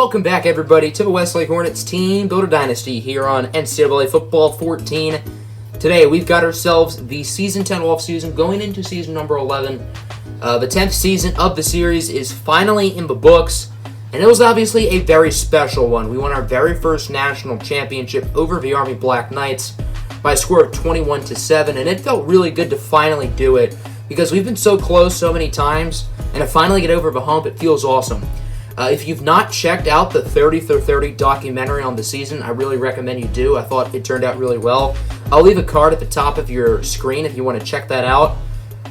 Welcome back, everybody, to the Westlake Hornets Teambuilder Dynasty here on NCAA Football 14. Today, we've got ourselves the Season 10 off-season going into season number 11. The 10th season of the series is finally in the books, and it was obviously a very special one. We won our very first national championship over the Army Black Knights by a score of 21-7, and it felt really good to finally do it because we've been so close so many times, and to finally get over the hump, it feels awesome. If you've not checked out the 30 for 30 documentary on the season, I really recommend you do. I thought it turned out really well. I'll leave a card at the top of your screen if you want to check that out.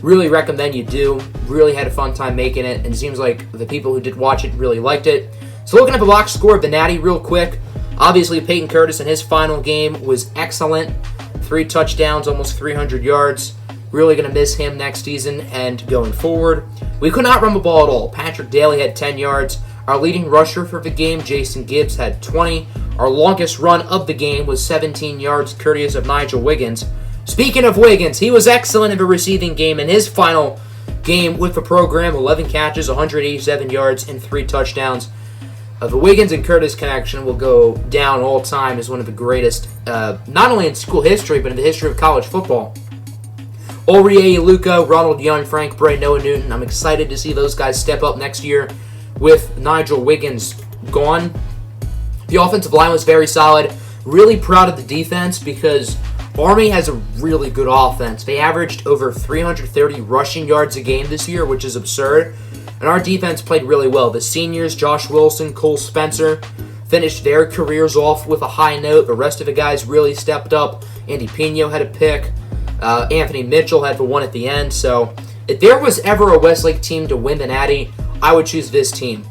Really recommend you do. Really had a fun time making it, and it seems like the people who did watch it really liked it. So looking at the box score of the Natty real quick, obviously Payton Curtis in his final game was excellent. 3 touchdowns, almost 300 yards. Really going to miss him next season and going forward. We could not run the ball at all. Patrick Daly had 10 yards. Our leading rusher for the game, Jason Gibbs, had 20. Our longest run of the game was 17 yards, courteous of Nigel Wiggins. Speaking of Wiggins, he was excellent in the receiving game in his final game with the program. 11 catches, 187 yards, and 3 touchdowns. The Wiggins and Curtis connection will go down all time as one of the greatest, not only in school history, but in the history of college football. Aurier Luca, Ronald Young, Frank Bray, Noah Newton. I'm excited to see those guys step up next year with Nigel Wiggins gone. The offensive line was very solid. Really proud of the defense because Army has a really good offense. They averaged over 330 rushing yards a game this year, which is absurd. And our defense played really well. The seniors, Josh Wilson, Cole Spencer, finished their careers off with a high note. The rest of the guys really stepped up. Andy Pino had a pick. Anthony Mitchell had the one at the end. So if there was ever a Westlake team to win the Natty, I would choose this team.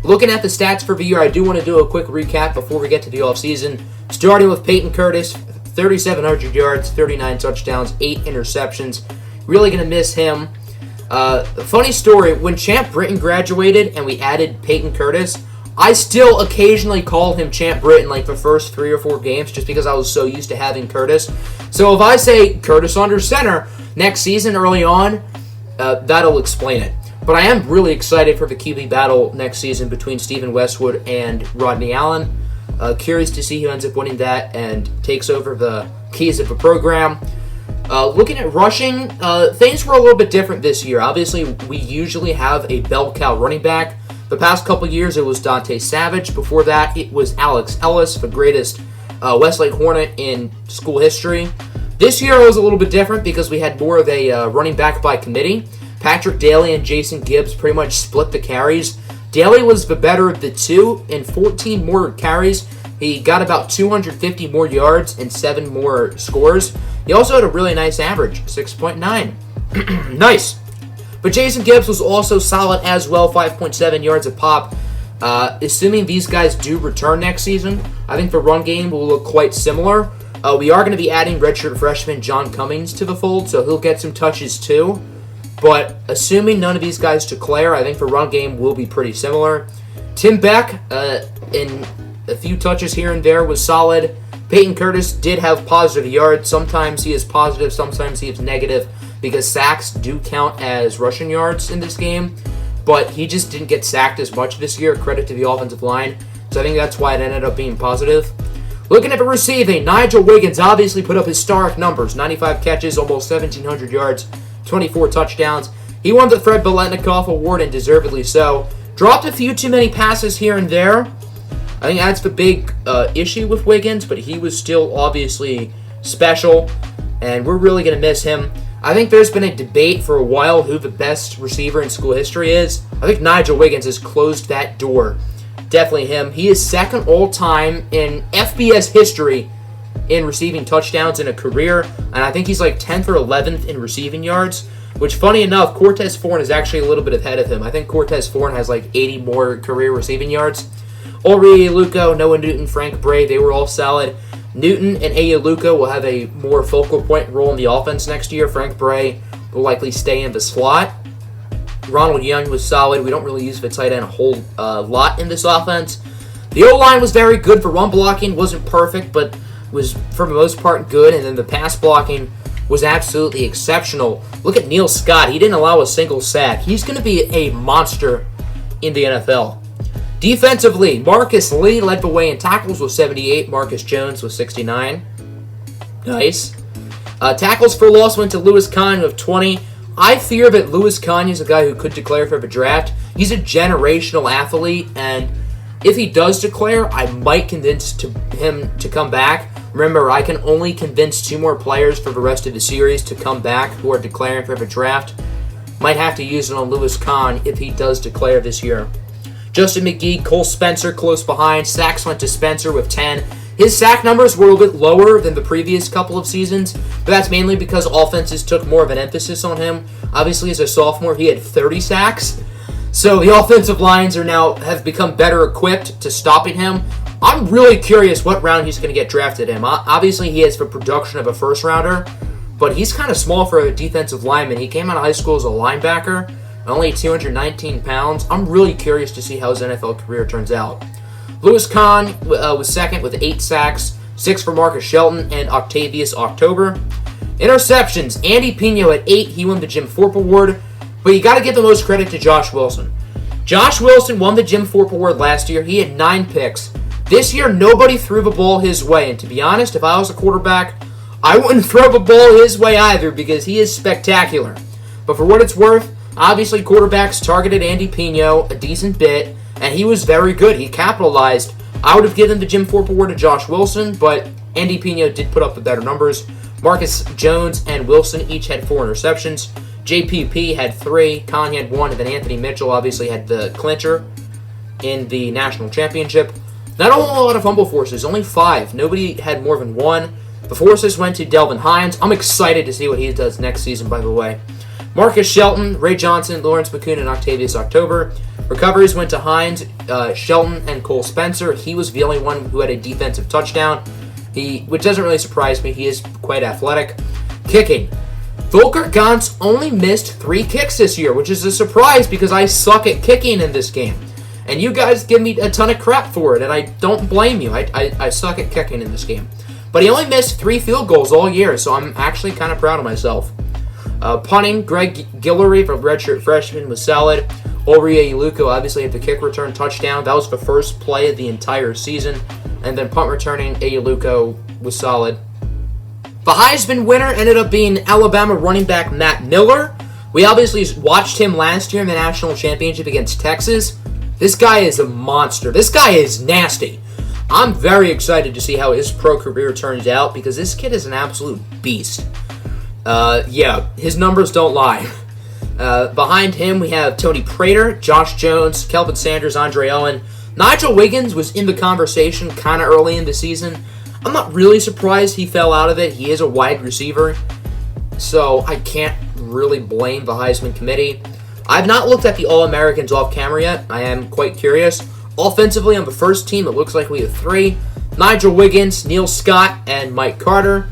Looking at the stats for the year, I do want to do a quick recap before we get to the offseason. Starting with Payton Curtis, 3,700 yards, 39 touchdowns, 8 interceptions. Really going to miss him. Funny story, when Champ Britton graduated and we added Payton Curtis, I still occasionally call him Champ Britton like the first 3 or 4 games just because I was so used to having Curtis. So if I say Curtis under center next season early on, that'll explain it. But I am really excited for the QB battle next season between Stephen Westwood and Rodney Allen. Curious to see who ends up winning that and takes over the keys of the program. Looking at rushing, things were a little bit different this year. Obviously, we usually have a bell cow running back. The past couple years, it was Dante Savage. Before that, it was Alex Ellis, the greatest Westlake Hornet in school history. This year, it was a little bit different because we had more of a running back by committee. Patrick Daly and Jason Gibbs pretty much split the carries. Daly was the better of the two. In 14 more carries, he got about 250 more yards and 7 more scores. He also had a really nice average, 6.9. Nice. But Jason Gibbs was also solid as well, 5.7 yards a pop. Assuming these guys do return next season, I think the run game will look quite similar. We are going to be adding redshirt freshman John Cummings to the fold, so he'll get some touches too. But assuming none of these guys declare, I think the run game will be pretty similar. Tim Beck, in a few touches here and there, was solid. Payton Curtis did have positive yards. Sometimes he is positive, sometimes he is negative, because sacks do count as rushing yards in this game. But he just didn't get sacked as much this year. Credit to the offensive line. So I think that's why it ended up being positive. Looking at the receiving, Nigel Wiggins obviously put up historic numbers. 95 catches, almost 1,700 yards. 24 touchdowns. He won the Fred Biletnikoff Award, and deservedly so. Dropped a few too many passes here and there. I think that's the big issue with Wiggins, but he was still obviously special, and we're really going to miss him. I think there's been a debate for a while who the best receiver in school history is. I think Nigel Wiggins has closed that door. Definitely him. He is second all-time in FBS history in receiving touchdowns in a career, and I think he's like 10th or 11th in receiving yards, which, funny enough, Cortez Foreign is actually a little bit ahead of him. I think Cortez Foreign has like 80 more career receiving yards. Aurier Luca, Noah Newton, Frank Bray, they were all solid. Newton and Luca will have a more focal point role in the offense next year. Frank Bray will likely stay in the slot. Ronald Young was solid. We don't really use the tight end a whole lot in this offense. The O-line was very good for run blocking. Wasn't perfect, but was, for the most part, good. And then the pass blocking was absolutely exceptional. Look at Neal Scott. He didn't allow a single sack. He's going to be a monster in the NFL. Defensively, Marcus Lee led the way in tackles with 78. Marcus Jones with 69. Nice. Tackles for loss went to Louis Kahn with 20. I fear that Louis Kahn is a guy who could declare for the draft. He's a generational athlete, and if he does declare, I might convince him to come back. Remember, I can only convince 2 more players for the rest of the series to come back who are declaring for the draft. Might have to use it on Louis Kahn if he does declare this year. Justin McGee, Cole Spencer close behind. Sacks went to Spencer with 10. His sack numbers were a bit lower than the previous couple of seasons, but that's mainly because offenses took more of an emphasis on him. Obviously, as a sophomore, he had 30 sacks. So the offensive lines have become better equipped to stopping him. I'm really curious what round he's going to get drafted in. Obviously, he has the production of a first-rounder, but he's kind of small for a defensive lineman. He came out of high school as a linebacker, only 219 pounds. I'm really curious to see how his NFL career turns out. Louis Kahn was second with 8 sacks, 6 for Marcus Shelton and Octavius October. Interceptions, Andy Pino at 8. He won the Jim Thorpe Award, but you got to give the most credit to Josh Wilson. Josh Wilson won the Jim Thorpe Award last year. He had 9 picks. This year, nobody threw the ball his way, and to be honest, if I was a quarterback, I wouldn't throw the ball his way either because he is spectacular. But for what it's worth, obviously quarterbacks targeted Andy Pino a decent bit, and he was very good. He capitalized. I would have given the Jim Thorpe Award to Josh Wilson, but Andy Pino did put up the better numbers. Marcus Jones and Wilson each had 4 interceptions. JPP had 3, Kahn had 1, and then Anthony Mitchell obviously had the clincher in the national championship. Not a whole lot of fumble forces, only 5. Nobody had more than 1. The forces went to Delvin Hines. I'm excited to see what he does next season, by the way. Marcus Shelton, Ray Johnson, Lawrence McCoon, and Octavius October. Recoveries went to Hines, Shelton, and Cole Spencer. He was the only one who had a defensive touchdown, which doesn't really surprise me. He is quite athletic. Kicking. Volker Gantz only missed 3 kicks this year, which is a surprise because I suck at kicking in this game. And you guys give me a ton of crap for it, and I don't blame you. I suck at kicking in this game. But he only missed 3 field goals all year, so I'm actually kind of proud of myself. Punting, Greg Guillory, the redshirt freshman, was solid. Ulrich Iluko obviously had the kick return touchdown. That was the first play of the entire season. And then punt returning, Iluko was solid. The Heisman winner ended up being Alabama running back Matt Miller. We obviously watched him last year in the national championship against Texas. This guy is a monster. This guy is nasty. I'm very excited to see how his pro career turns out because this kid is an absolute beast. His numbers don't lie. Behind him, we have Tony Prater, Josh Jones, Kelvin Sanders, Andre Owen. Nigel Wiggins was in the conversation kind of early in the season. I'm not really surprised he fell out of it. He is a wide receiver, so I can't really blame the Heisman committee. I've not looked at the All-Americans off camera yet. I am quite curious. Offensively, on the first team, it looks like we have 3. Nigel Wiggins, Neal Scott, and Mike Carter.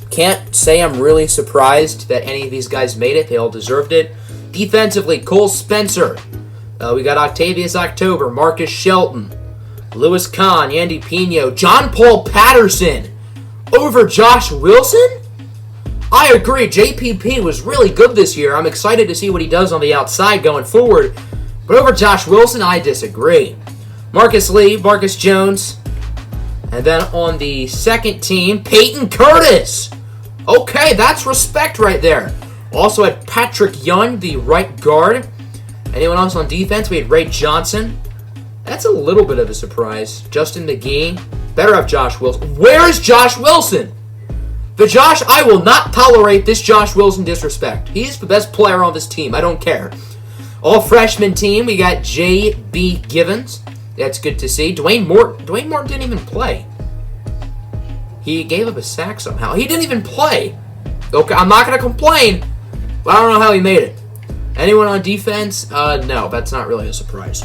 Can't say I'm really surprised that any of these guys made it. They all deserved it. Defensively, Cole Spencer. We got Octavius October, Marcus Shelton, Louis Kahn, Andy Pino, John Paul Patterson over Josh Wilson? I agree. JPP was really good this year. I'm excited to see what he does on the outside going forward. But over Josh Wilson, I disagree. Marcus Lee, Marcus Jones. And then on the second team, Payton Curtis. Okay, that's respect right there. Also had Patrick Young, the right guard. Anyone else on defense? We had Ray Johnson. That's a little bit of a surprise. Justin McGee. Better have Josh Wilson. Where is Josh Wilson? I will not tolerate this Josh Wilson disrespect. He's the best player on this team. I don't care. All freshman team, we got J.B. Gibbons. That's good to see. Dwayne Morton didn't even play. He gave up a sack somehow. He didn't even play. Okay, I'm not going to complain, but I don't know how he made it. Anyone on defense? No, that's not really a surprise.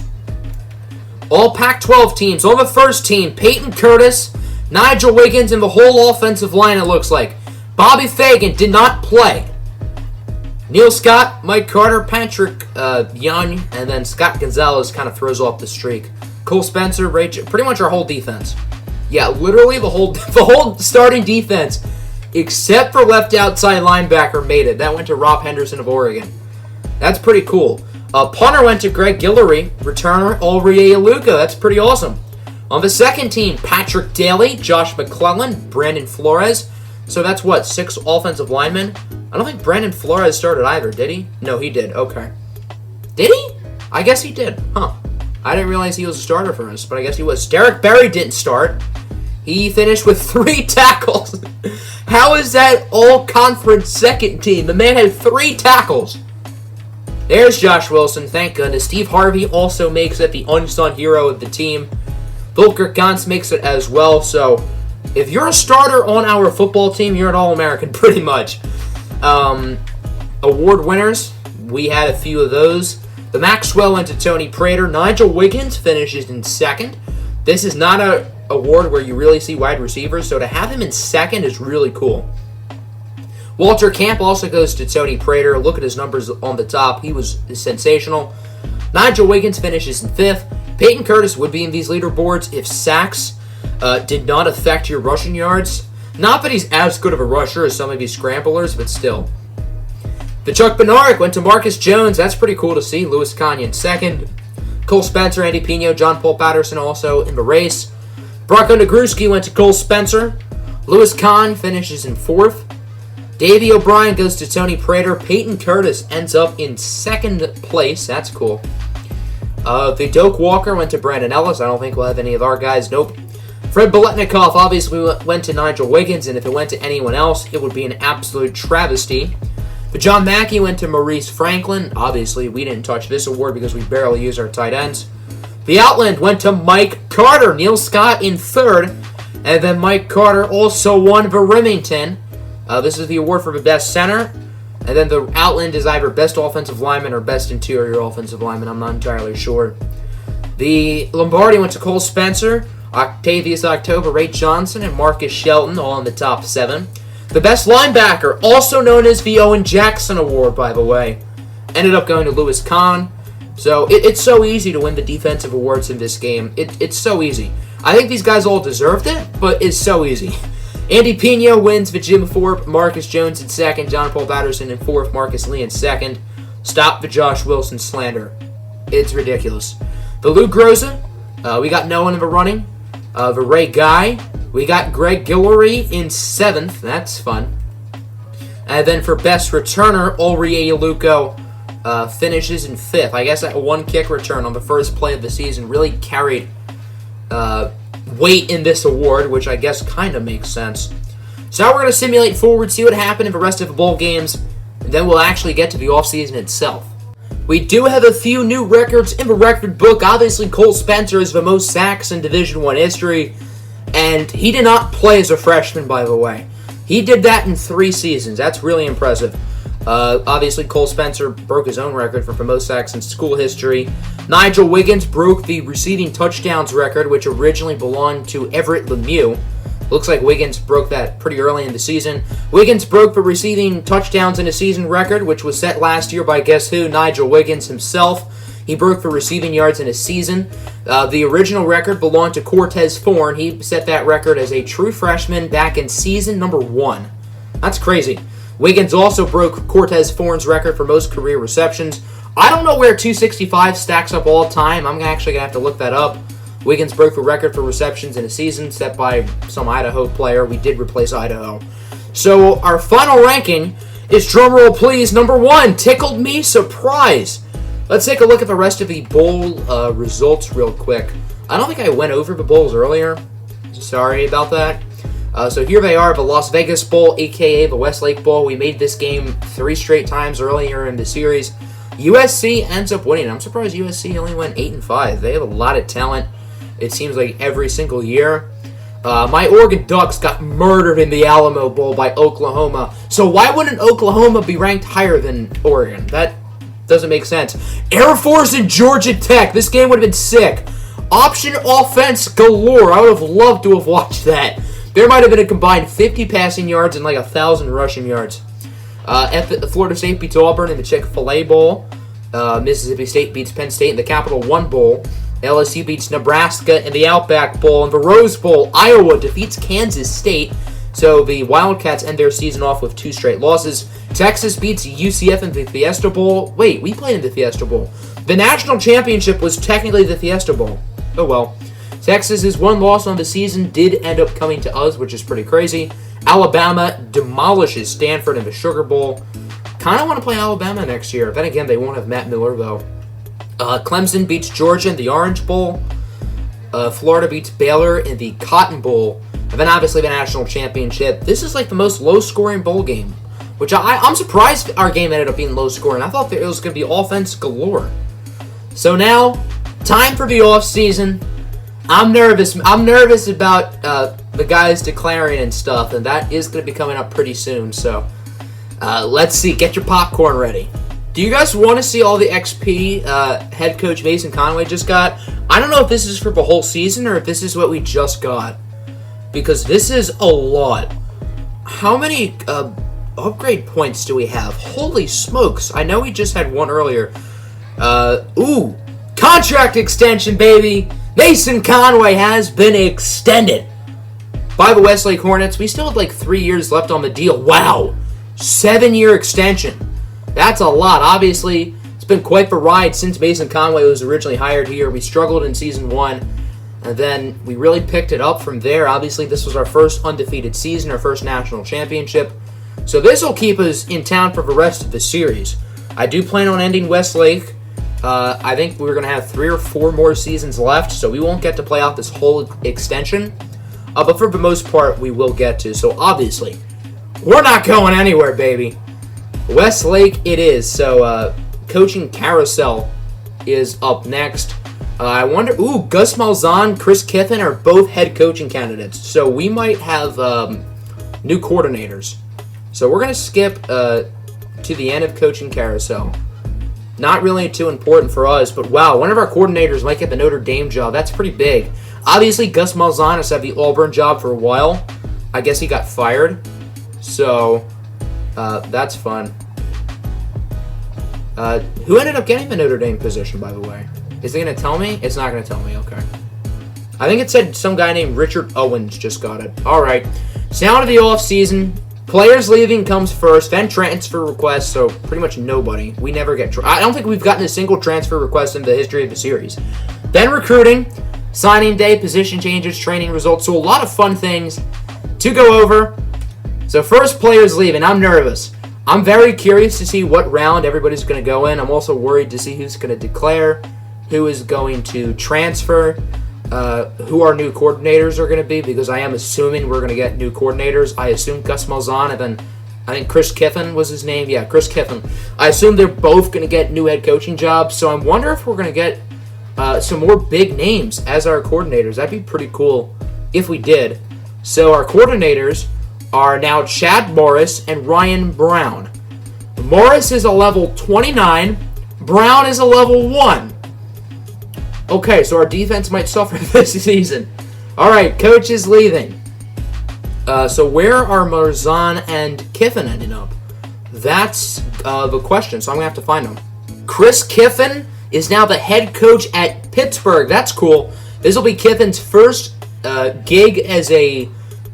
All Pac-12 teams. On the first team, Payton Curtis, Nigel Wiggins, and the whole offensive line, it looks like. Bobby Fagan did not play. Neal Scott, Mike Carter, Patrick Young, and then Scott Gonzalez kind of throws off the streak. Cole Spencer, pretty much our whole defense. Yeah, literally the whole starting defense, except for left outside linebacker, made it. That went to Rob Henderson of Oregon. That's pretty cool. Punter went to Greg Guillory. Returner, Ulrich Luca. That's pretty awesome. On the second team, Patrick Daly, Josh McClellan, Brandon Flores. So that's what, 6 offensive linemen? I don't think Brandon Flores started either, did he? No, he did. Okay. Did he? I guess he did. Huh. I didn't realize he was a starter for us, but I guess he was. Derek Berry didn't start. He finished with 3 tackles. How is that all-conference second team? The man had 3 tackles. There's Josh Wilson, thank goodness. Steve Harvey also makes it the unsung hero of the team. Volker Gantz makes it as well. So, if you're a starter on our football team, you're an All-American, pretty much. Award winners, we had a few of those. The Maxwell went to Tony Prater. Nigel Wiggins finishes in second. This is not an award where you really see wide receivers, so to have him in second is really cool. Walter Camp also goes to Tony Prater. Look at his numbers on the top. He was sensational. Nigel Wiggins finishes in 5th. Payton Curtis would be in these leaderboards if sacks did not affect your rushing yards. Not that he's as good of a rusher as some of these scramblers, but still. The Chuck Bednarik went to Marcus Jones. That's pretty cool to see. Louis Canyon 2nd. Cole Spencer, Andy Pino, John Paul Patterson also in the race. Bronco Nagruski went to Cole Spencer. Louis Kahn finishes in 4th. Davey O'Brien goes to Tony Prater. Payton Curtis ends up in 2nd place. That's cool. Vidoke Walker went to Brandon Ellis. I don't think we'll have any of our guys. Nope. Fred Biletnikoff obviously went to Nigel Wiggins, and if it went to anyone else, it would be an absolute travesty. But John Mackey went to Maurice Franklin. Obviously, we didn't touch this award because we barely use our tight ends. The Outland went to Mike Carter. Neal Scott in 3rd. And then Mike Carter also won the Remington. This is the award for the best center. And then the Outland is either best offensive lineman or best interior offensive lineman. I'm not entirely sure. The Lombardi went to Cole Spencer, Octavius October, Ray Johnson, and Marcus Shelton, all in the top 7. The best linebacker, also known as the Owen Jackson Award, by the way, ended up going to Louis Kahn. So it's so easy to win the defensive awards in this game. It's so easy. I think these guys all deserved it, but it's so easy. Andy Pino wins the Jim Thorpe, Marcus Jones in 2nd, John Paul Patterson in 4th, Marcus Lee in 2nd. Stop the Josh Wilson slander. It's ridiculous. The Lou Groza, we got no one in the running. The Ray Guy, we got Greg Guillory in 7th. That's fun. And then for best returner, Ulrich Luca finishes in 5th. I guess that one kick return on the first play of the season really carried weight in this award, which I guess kind of makes sense. So now we're going to simulate forward, see what happened in the rest of the bowl games, and then we'll actually get to the offseason itself. We do have a few new records in the record book. Obviously, Cole Spencer is the most sacks in Division I history, and he did not play as a freshman, by the way. He did that in 3 seasons. That's really impressive. Obviously, Cole Spencer broke his own record for the most sacks in school history. Nigel Wiggins broke the receiving touchdowns record, which originally belonged to Everett Lemieux. Looks like Wiggins broke that pretty early in the season. Wiggins broke the receiving touchdowns in a season record, which was set last year by guess who? Nigel Wiggins himself. He broke the receiving yards in a season. The original record belonged to Cortez Thorne. He set that record as a true freshman back in season number 1. That's crazy. Wiggins also broke Cortez Thorne's record for most career receptions. I don't know where 265 stacks up all time. I'm actually going to have to look that up. Wiggins broke the record for receptions in a season set by some Idaho player. We did replace Idaho. So our final ranking is, drumroll please, number 1, Tickled Me Surprise. Let's take a look at the rest of the bowl results real quick. I don't think I went over the bowls earlier. Sorry about that. So here they are, the Las Vegas Bowl, a.k.a. the Westlake Bowl. We made this game 3 straight times earlier in the series. USC ends up winning. I'm surprised USC only went 8-5. They have a lot of talent, it seems like, every single year. My Oregon Ducks got murdered in the Alamo Bowl by Oklahoma. So why wouldn't Oklahoma be ranked higher than Oregon? That doesn't make sense. Air Force and Georgia Tech. This game would have been sick. Option offense galore. I would have loved to have watched that. There might have been a combined 50 passing yards and like 1,000 rushing yards. Florida State beats Auburn in the Chick-fil-A Bowl. Mississippi State beats Penn State in the Capital One Bowl. LSU beats Nebraska in the Outback Bowl. In the Rose Bowl, Iowa defeats Kansas State. So the Wildcats end their season off with 2 straight losses. Texas beats UCF in the Fiesta Bowl. Wait, we played in the Fiesta Bowl. The national championship was technically the Fiesta Bowl. Oh well. Texas's 1 loss on the season did end up coming to us, which is pretty crazy. Alabama demolishes Stanford in the Sugar Bowl. Kind of want to play Alabama next year. Then again, they won't have Matt Miller, though. Clemson beats Georgia in the Orange Bowl. Florida beats Baylor in the Cotton Bowl. And then obviously the national championship. This is like the most low-scoring bowl game, which I'm surprised our game ended up being low-scoring. I thought that it was going to be offense galore. So now, time for the off-season. I'm nervous. I'm nervous about the guys declaring and stuff, and that is going to be coming up pretty soon. So let's see. Get your popcorn ready. Do you guys want to see all the XP head coach Mason Conway just got? I don't know if this is for the whole season or if this is what we just got, because this is a lot. How many upgrade points do we have? Holy smokes. I know we just had one earlier. Contract extension, baby. Mason Conway has been extended by the Westlake Hornets. We still have like 3 years left on the deal. Wow. 7-year extension. That's a lot. Obviously, it's been quite the ride since Mason Conway was originally hired here. We struggled in Season 1, and then we really picked it up from there. Obviously, this was our first undefeated season, our first national championship. So this will keep us in town for the rest of the series. I do plan on ending Westlake. I think we're going to have 3 or 4 more seasons left, so we won't get to play out this whole extension. But for the most part, we will get to. So obviously, we're not going anywhere, baby. Westlake it is. So coaching Carousel is up next. I wonder, Gus Malzahn, Chris Kiffin are both head coaching candidates. So we might have new coordinators. So we're going to skip to the end of coaching Carousel. Not really too important for us, but wow, one of our coordinators might get the Notre Dame job. That's pretty big. Obviously, Gus Malzahn has had the Auburn job for a while. I guess he got fired. So, that's fun. Who ended up getting the Notre Dame position, by the way? Is it going to tell me? It's not going to tell me, okay. I think it said some guy named Richard Owens just got it. All right. So now to the offseason. Players leaving comes first, then transfer requests, so pretty much nobody. We never get... I don't think we've gotten a single transfer request in the history of the series. Then recruiting, signing day, position changes, training results, so a lot of fun things to go over. So first, players leaving. I'm nervous. I'm very curious to see what round everybody's going to go in. I'm also worried to see who's going to declare, who is going to transfer, who our new coordinators are going to be, because I am assuming we're going to get new coordinators. I assume Gus Malzahn, and then I think Chris Kiffin was his name. Yeah, Chris Kiffin. I assume they're both going to get new head coaching jobs, so I wonder if we're going to get some more big names as our coordinators. That'd be pretty cool if we did. So our coordinators are now Chad Morris and Ryan Brown. Morris is a level 29. Brown is a level 1. Okay, so our defense might suffer this season. All right, coach is leaving. So where are Malzahn and Kiffin ending up? That's the question, so I'm going to have to find them. Chris Kiffin is now the head coach at Pittsburgh. That's cool. This will be Kiffin's first gig as a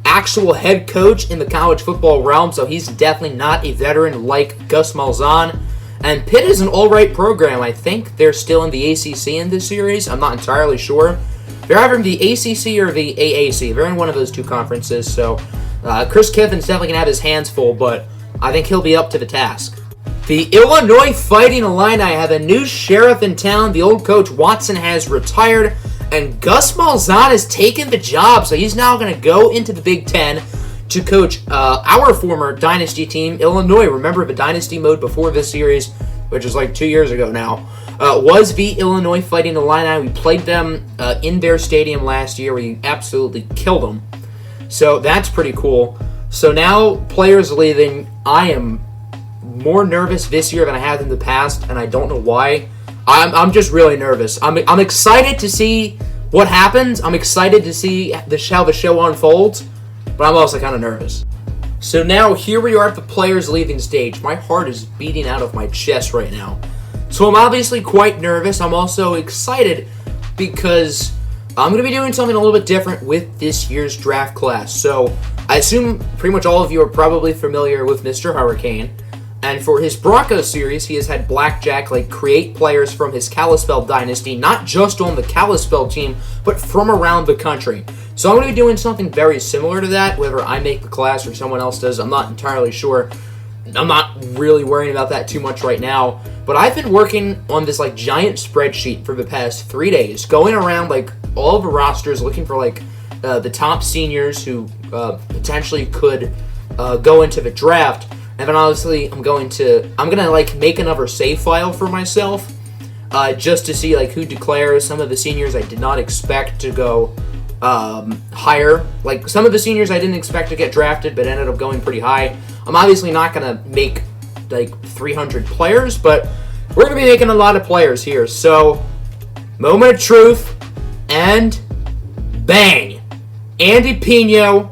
actual head coach in the college football realm, so he's definitely not a veteran like Gus Malzahn. And Pitt is an all-right program. I think they're still in the ACC in this series. I'm not entirely sure. They're either in the ACC or the AAC. They're in one of those two conferences. So Chris Kiffin's definitely going to have his hands full, but I think he'll be up to the task. The Illinois Fighting Illini have a new sheriff in town. The old coach Watson has retired, and Gus Malzahn has taken the job. So he's now going to go into the Big Ten to coach our former Dynasty team, Illinois. Remember the Dynasty mode before this series, which is like 2 years ago now, was the Illinois Fighting Illini. We played them in their stadium last year. We absolutely killed them. So that's pretty cool. So now players leaving. I am more nervous this year than I have in the past, and I don't know why. I'm just really nervous. I'm excited to see what happens. I'm excited to see how the show unfolds. But I'm also kind of nervous. So now, here we are at the players leaving stage. My heart is beating out of my chest right now. So I'm obviously quite nervous. I'm also excited because I'm going to be doing something a little bit different with this year's draft class. So I assume pretty much all of you are probably familiar with Mr. Hurricane. And for his Broncos series, he has had Blackjack create players from his Carousel Dynasty, not just on the Carousel team, but from around the country. So I'm going to be doing something very similar to that, whether I make the class or someone else does. I'm not entirely sure. I'm not really worrying about that too much right now. But I've been working on this giant spreadsheet for the past 3 days, going around all of the rosters looking for the top seniors who potentially could go into the draft. And then obviously I'm gonna make another save file for myself, just to see who declares. Some of the seniors I did not expect to go higher. Some of the seniors I didn't expect to get drafted, but ended up going pretty high. I'm obviously not gonna make 300 players, but we're gonna be making a lot of players here. So, moment of truth, and bang! Andy Pino,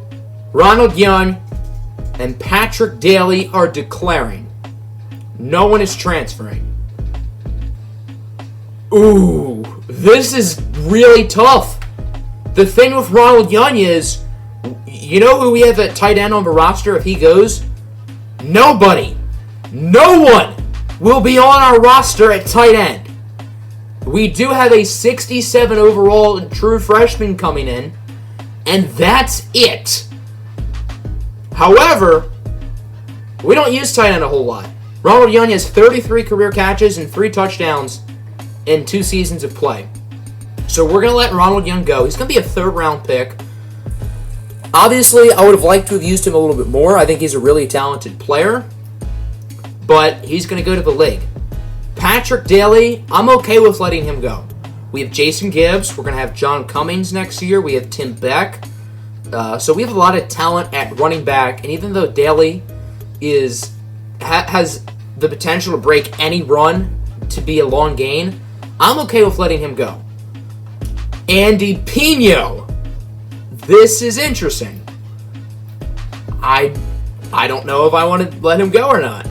Ronald Young, and Patrick Daly are declaring. No one is transferring. Ooh, this is really tough. The thing with Ronald Young is, you know who we have at tight end on the roster if he goes? Nobody. No one will be on our roster at tight end. We do have a 67 overall true freshman coming in, and that's it. However, we don't use tight end a whole lot. Ronald Young has 33 career catches and 3 touchdowns in 2 seasons of play. So we're going to let Ronald Young go. He's going to be a 3rd-round pick. Obviously, I would have liked to have used him a little bit more. I think he's a really talented player. But he's going to go to the league. Patrick Daly, I'm okay with letting him go. We have Jason Gibbs. We're going to have John Cummings next year. We have Tim Beck. So we have a lot of talent at running back, and even though Daly has the potential to break any run to be a long gain, I'm okay with letting him go. Andy Pino. This is interesting. I don't know if I want to let him go or not.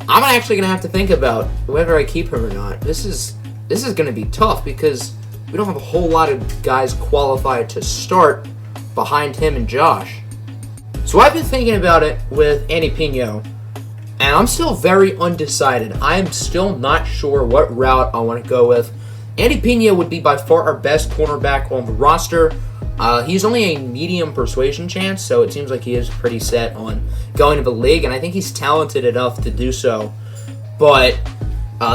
I'm actually going to have to think about whether I keep him or not. This is going to be tough because we don't have a whole lot of guys qualified to start behind him and Josh. So I've been thinking about it with Andy Pino, and I'm still very undecided. I am still not sure what route I want to go with. Andy Pino would be by far our best cornerback on the roster. He's only a medium persuasion chance, so it seems like he is pretty set on going to the league, and I think he's talented enough to do so. But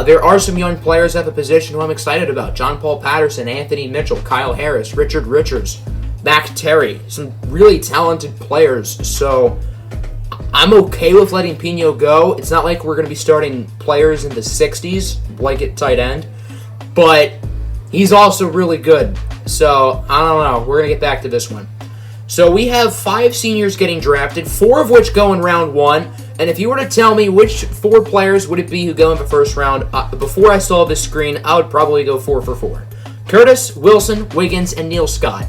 there are some young players at the position who I'm excited about. John Paul Patterson, Anthony Mitchell, Kyle Harris, Richard Richards, Mac Terry, some really talented players. So I'm okay with letting Pino go. It's not like we're going to be starting players in the 60s, like at tight end, but he's also really good. So I don't know. We're going to get back to this one. So we have 5 seniors getting drafted, 4 of which go in round 1. And if you were to tell me which 4 players would it be who go in the first round, before I saw this screen, I would probably go 4 for 4. Curtis, Wilson, Wiggins, and Neal Scott.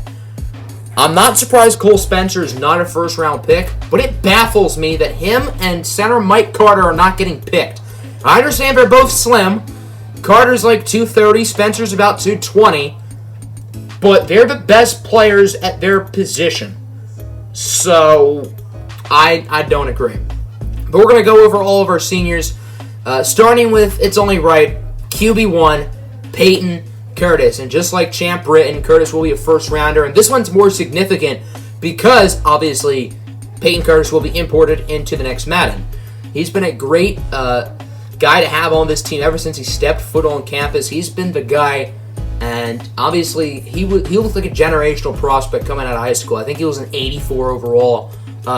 I'm not surprised Cole Spencer is not a first-round pick, but it baffles me that him and center Mike Carter are not getting picked. I understand they're both slim. Carter's 230, Spencer's about 220, but they're the best players at their position. So I don't agree. But we're going to go over all of our seniors, starting with, it's only right, QB1, Payton Curtis. And just like Champ Britton, Curtis will be a first-rounder. And this one's more significant because, obviously, Payton Curtis will be imported into the next Madden. He's been a great guy to have on this team ever since he stepped foot on campus. He's been the guy, and obviously he looked like a generational prospect coming out of high school. I think he was an 84 overall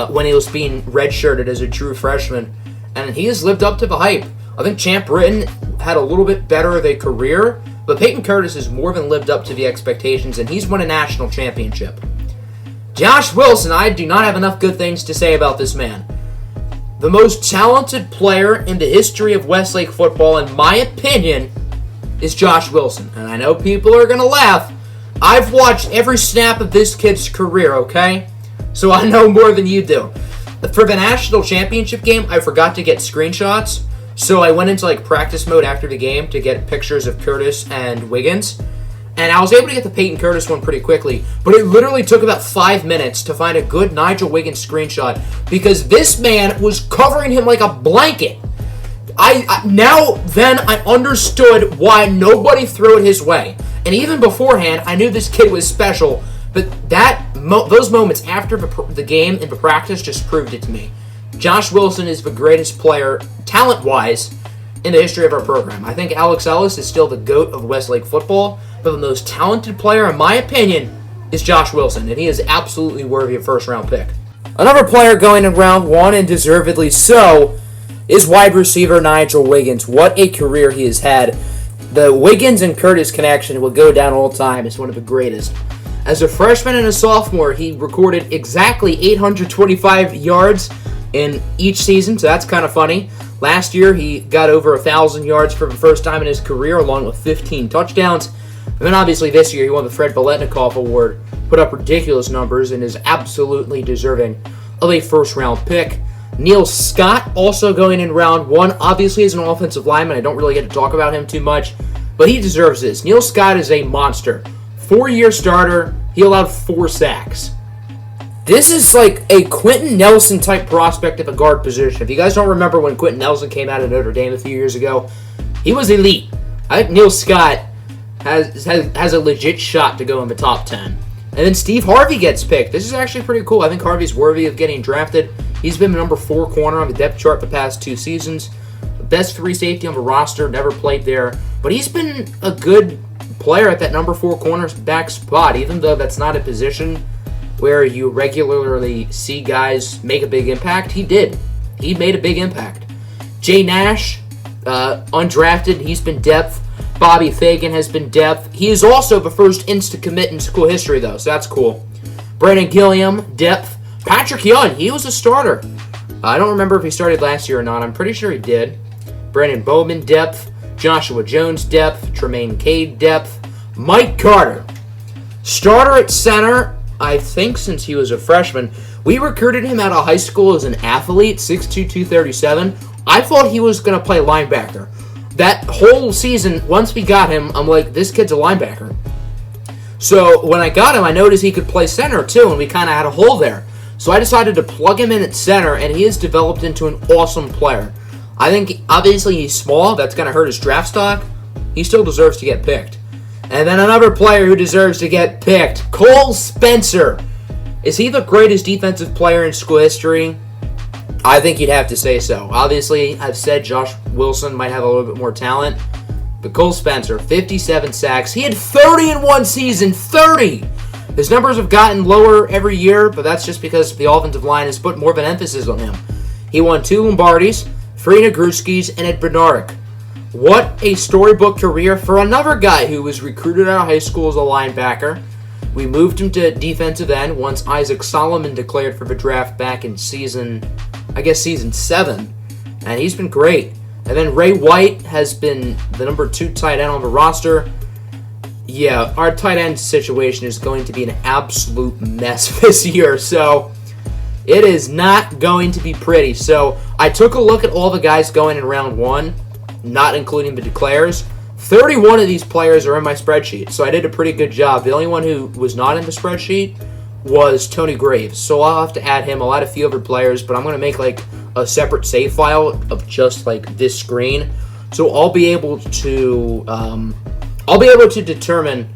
when he was being redshirted as a true freshman, and he has lived up to the hype. I think Champ Britton had a little bit better of a career, but Payton Curtis has more than lived up to the expectations, and he's won a national championship. Josh Wilson, I do not have enough good things to say about this man. The most talented player in the history of Westlake football, in my opinion, is Josh Wilson. And I know people are going to laugh. I've watched every snap of this kid's career, okay? So I know more than you do. For the national championship game, I forgot to get screenshots. So I went into practice mode after the game to get pictures of Curtis and Wiggins. And I was able to get the Payton Curtis one pretty quickly, but it literally took about 5 minutes to find a good Nigel Wiggins screenshot because this man was covering him like a blanket. I understood why nobody threw it his way. And even beforehand, I knew this kid was special, but those moments after the game and the practice just proved it to me. Josh Wilson is the greatest player, talent-wise, in the history of our program. I think Alex Ellis is still the GOAT of Westlake football, but the most talented player, in my opinion, is Josh Wilson, and he is absolutely worthy of first-round pick. Another player going in round one, and deservedly so, is wide receiver Nigel Wiggins. What a career he has had. The Wiggins and Curtis connection will go down all time as one of the greatest. As a freshman and a sophomore, he recorded exactly 825 yards in each season, so that's kind of funny. Last year, he got over 1,000 yards for the first time in his career, along with 15 touchdowns. And then obviously this year, he won the Fred Biletnikoff Award, put up ridiculous numbers, and is absolutely deserving of a first-round pick. Neal Scott, also going in round one, obviously is an offensive lineman. I don't really get to talk about him too much, but he deserves this. Neal Scott is a monster. 4-year starter, he allowed 4 sacks. This is like a Quentin Nelson-type prospect at the guard position. If you guys don't remember when Quentin Nelson came out of Notre Dame a few years ago, he was elite. I think Neal Scott has a legit shot to go in the top 10. And then Steve Harvey gets picked. This is actually pretty cool. I think Harvey's worthy of getting drafted. He's been the number 4 corner on the depth chart the past 2 seasons. The best free safety on the roster, never played there. But he's been a good player at that number 4 cornerback spot, even though that's not a position where you regularly see guys make a big impact. He did. He made a big impact. Jay Nash, undrafted, he's been depth. Bobby Fagan has been depth. He is also the first insta-commit in school history, though, so that's cool. Brandon Gilliam, depth. Patrick Young, he was a starter. I don't remember if he started last year or not. I'm pretty sure he did. Brandon Bowman, depth. Joshua Jones, depth. Tremaine Cade, depth. Mike Carter, starter at center, I think since he was a freshman. We recruited him out of high school as an athlete, 6'2", 237. I thought he was going to play linebacker. That whole season, once we got him, I'm like, this kid's a linebacker. So when I got him, I noticed he could play center too, and we kind of had a hole there. So I decided to plug him in at center, and he has developed into an awesome player. I think, obviously, he's small. That's going to hurt his draft stock. He still deserves to get picked. And then another player who deserves to get picked, Cole Spencer. Is he the greatest defensive player in school history? I think you'd have to say so. Obviously, I've said Josh Wilson might have a little bit more talent. But Cole Spencer, 57 sacks. He had 30 in one season. 30! His numbers have gotten lower every year, but that's just because the offensive line has put more of an emphasis on him. He won 2 Lombardis, 3 Nagurskis, and Ed Bednarik. What a storybook career for another guy who was recruited out of high school as a linebacker. We moved him to defensive end once Isaac Solomon declared for the draft back in season 7. And he's been great. And then Ray White has been the number 2 tight end on the roster. Yeah, our tight end situation is going to be an absolute mess this year. So it is not going to be pretty. So I took a look at all the guys going in round 1, not including the declares. 31 of these players are in my spreadsheet, so I did a pretty good job. The only one who was not in the spreadsheet was Tony Graves, so I'll have to add him. I'll add a few other players, but I'm going to make like a separate save file of just like this screen, so I'll be able to determine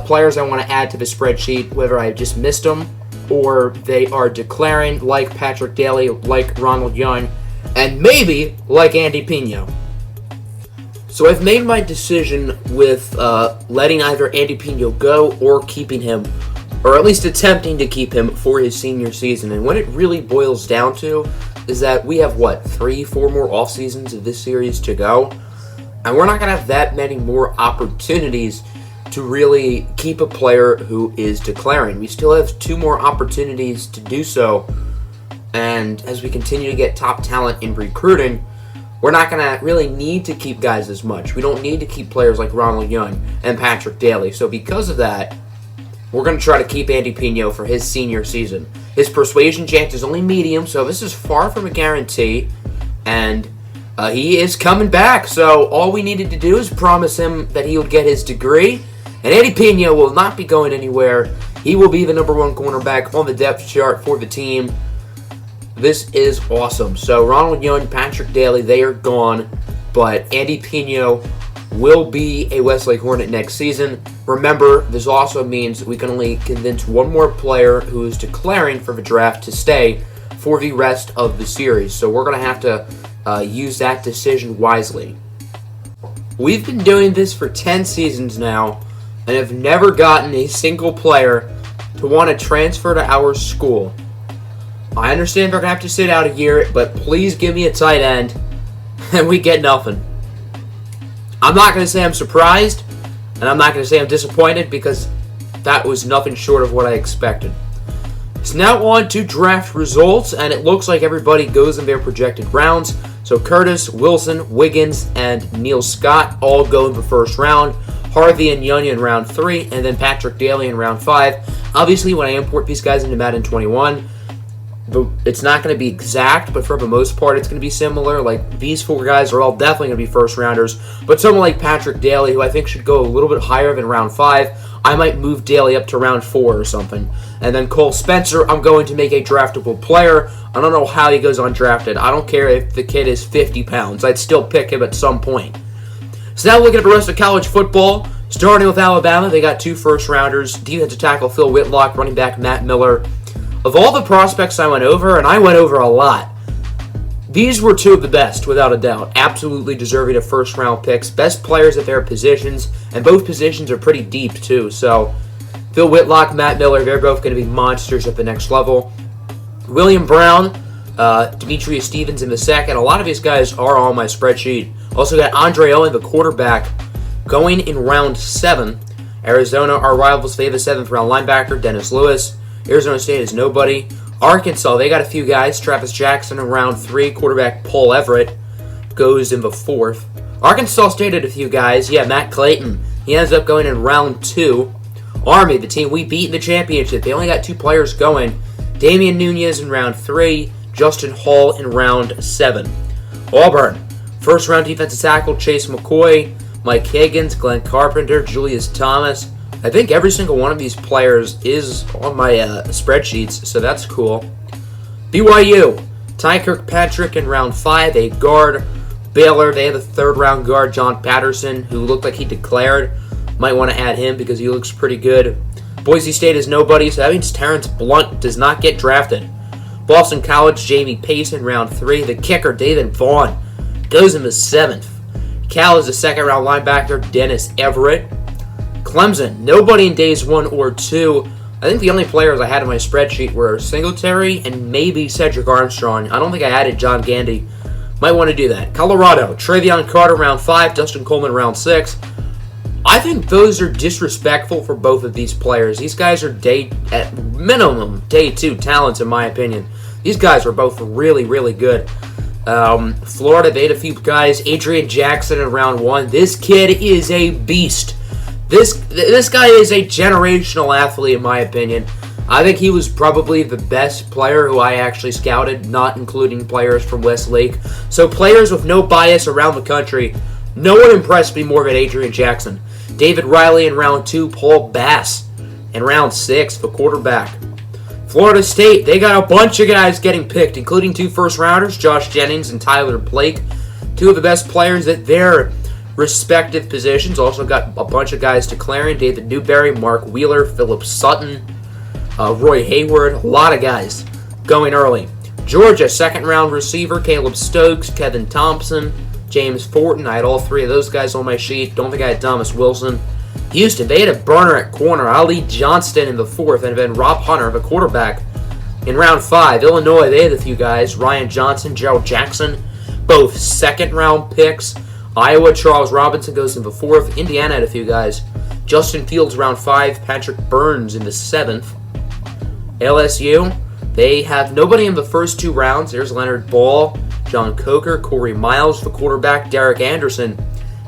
players I want to add to the spreadsheet, whether I just missed them or they are declaring, like Patrick Daly, like Ronald Young, and maybe like Andy Pino. So I've made my decision with letting either Andy Pino go or keeping him, or at least attempting to keep him for his senior season. And what it really boils down to is that we have, 3-4 more off seasons of this series to go, and we're not going to have that many more opportunities to really keep a player who is declaring. We still have 2 more opportunities to do so, and as we continue to get top talent in recruiting, we're not going to really need to keep guys as much. We don't need to keep players like Ronald Young and Patrick Daly. So because of that, we're going to try to keep Andy Pino for his senior season. His persuasion chance is only medium, so this is far from a guarantee. And he is coming back. So all we needed to do is promise him that he would get his degree And Andy Pena will not be going anywhere. He will be the number 1 cornerback on the depth chart for the team. This is awesome. So Ronald Young, Patrick Daly, they are gone. But Andy Pena will be a Westlake Hornet next season. Remember, this also means we can only convince one more player who is declaring for the draft to stay for the rest of the series. So we're going to have to use that decision wisely. We've been doing this for 10 seasons now and have never gotten a single player to want to transfer to our school. I understand they're going to have to sit out a year, but please give me a tight end and we get nothing. I'm not going to say I'm surprised, and I'm not going to say I'm disappointed because that was nothing short of what I expected. So now on to draft results, and it looks like everybody goes in their projected rounds. So Curtis, Wilson, Wiggins, and Neal Scott all go in the first round. Harvey and Young in round 3, and then Patrick Daly in round 5. Obviously, when I import these guys into Madden 21, it's not going to be exact, but for the most part, it's going to be similar. Like, these 4 guys are all definitely going to be first rounders. But someone like Patrick Daly, who I think should go a little bit higher than round 5, I might move Daly up to round 4 or something. And then Cole Spencer, I'm going to make a draftable player. I don't know how he goes undrafted. I don't care if the kid is 50 pounds. I'd still pick him at some point. So now looking at the rest of college football, starting with Alabama, they got 2 first-rounders, defensive tackle Phil Whitlock, running back Matt Miller. Of all the prospects I went over, and I went over a lot, these were 2 of the best, without a doubt. Absolutely deserving of first-round picks. Best players at their positions, and both positions are pretty deep, too. So, Phil Whitlock, Matt Miller, they're both going to be monsters at the next level. William Brown, Demetrius Stevens in the second. A lot of these guys are on my spreadsheet. Also got Andre Owen, the quarterback, going in round 7. Arizona, our rivals, they have a 7th-round linebacker, Dennis Lewis. Arizona State is nobody. Arkansas, they got a few guys. Travis Jackson in round 3. Quarterback Paul Everett goes in the 4th. Arkansas State had a few guys. Yeah, Matt Clayton. He ends up going in round 2. Army, the team we beat in the championship, they only got 2 players going. Damian Nunez in round 3. Justin Hall in round 7. Auburn, first-round defensive tackle Chase McCoy. Mike Higgins, Glenn Carpenter, Julius Thomas. I think every single one of these players is on my spreadsheets, so that's cool. BYU, Ty Kirkpatrick in round 5, a guard. Baylor, they have a 3rd-round guard, John Patterson, who looked like he declared. Might want to add him because he looks pretty good. Boise State is nobody, so that means Terrence Blunt does not get drafted. Boston College, Jamie Pace in round 3. The kicker, David Vaughn, goes in the 7th. Cal is a 2nd-round linebacker, Dennis Everett. Clemson, nobody in days 1 or 2. I think the only players I had in my spreadsheet were Singletary and maybe Cedric Armstrong. I don't think I added John Gandy. Might want to do that. Colorado, Travion Carter round 5, Dustin Coleman round 6. I think those are disrespectful for both of these players. These guys are at minimum day 2 talents in my opinion. These guys are both really, really good. Florida, they had a few guys. Adrian Jackson in round 1. This kid is a beast. This guy is a generational athlete, in my opinion. I think he was probably the best player who I actually scouted, not including players from Westlake. So players with no bias around the country, no one impressed me more than Adrian Jackson. David Riley in round 2, Paul Bass in round 6, the quarterback. Florida State, they got a bunch of guys getting picked, including 2 first-rounders, Josh Jennings and Tyler Blake. 2 of the best players at their respective positions. Also got a bunch of guys declaring. David Newberry, Mark Wheeler, Philip Sutton, Roy Hayward. A lot of guys going early. Georgia, 2nd-round receiver, Caleb Stokes, Kevin Thompson, James Fortin. I had all 3 of those guys on my sheet. Don't think I had Thomas Wilson. Houston, they had a burner at corner. Ali Johnston in the 4th, and then Rob Hunter, the quarterback, in round 5. Illinois, they had a few guys. Ryan Johnson, Gerald Jackson, both 2nd-round picks. Iowa, Charles Robinson goes in the 4th. Indiana had a few guys. Justin Fields, round 5. Patrick Burns in the 7th. LSU, they have nobody in the first 2 rounds. There's Leonard Ball, John Coker, Corey Miles, the quarterback, Derek Anderson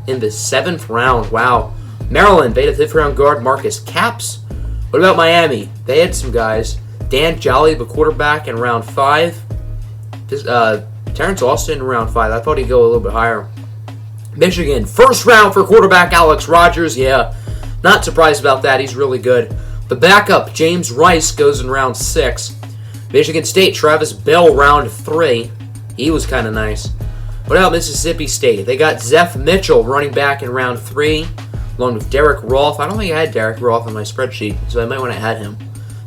in the 7th round. Wow. Maryland, they had a 5th-round guard, Marcus Capps. What about Miami? They had some guys. Dan Jolly, the quarterback, in round 5. Terrence Austin in round 5. I thought he'd go a little bit higher. Michigan, 1st round for quarterback Alex Rodgers. Yeah, Not surprised about that. He's really good. The backup, James Rice, goes in round 6. Michigan State, Travis Bell, round 3. He was kind of nice. What about Mississippi State? They got Zeph Mitchell running back in round 3, along with Derek Rolfe. I don't think I had Derek Rolfe on my spreadsheet, so I might want to add him.